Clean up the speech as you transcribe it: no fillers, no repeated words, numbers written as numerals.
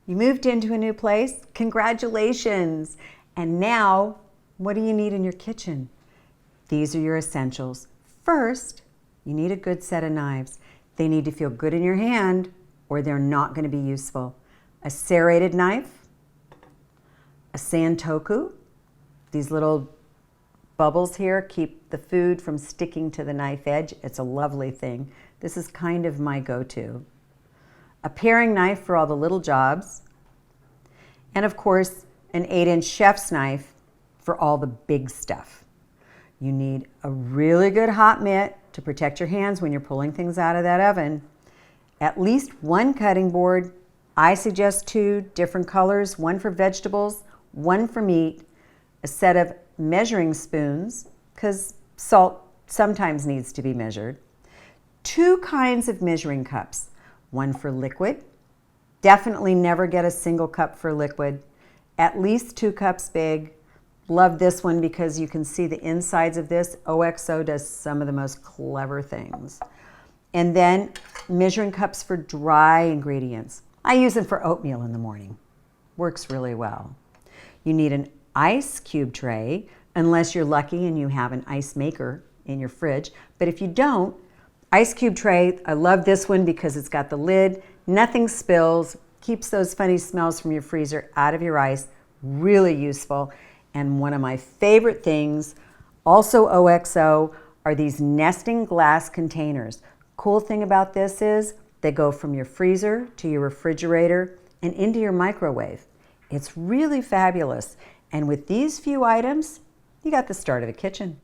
You moved into a new place? Congratulations! And now, what do you need in your kitchen? These are your essentials. First, you need a good set of knives. They need to feel good in your hand or they're not going to be useful. A serrated knife, a santoku. These little bubbles here keep the food from sticking to the knife edge. It's a lovely thing. This is kind of my go-to. A paring knife for all the little jobs. And of course, an 8-inch chef's knife for all the big stuff. You need a really good hot mitt to protect your hands when you're pulling things out of that oven. At least one cutting board. I suggest 2 different colors, one for vegetables, one for meat, a set of measuring spoons, because salt sometimes needs to be measured, 2 kinds of measuring cups, one for liquid. Definitely never get a single cup for liquid, at least 2 cups big. Love this one because you can see the insides of this. OXO does some of the most clever things. And then measuring cups for dry ingredients. I use them for oatmeal in the morning. Works really well. You need an ice cube tray, unless you're lucky and you have an ice maker in your fridge. But if you don't, ice cube tray, I love this one because it's got the lid, nothing spills, keeps those funny smells from your freezer out of your ice. Really useful. And one of my favorite things, also OXO, are these nesting glass containers. Cool thing about this is they go from your freezer to your refrigerator and into your microwave. It's really fabulous. And with these few items, you got the start of a kitchen.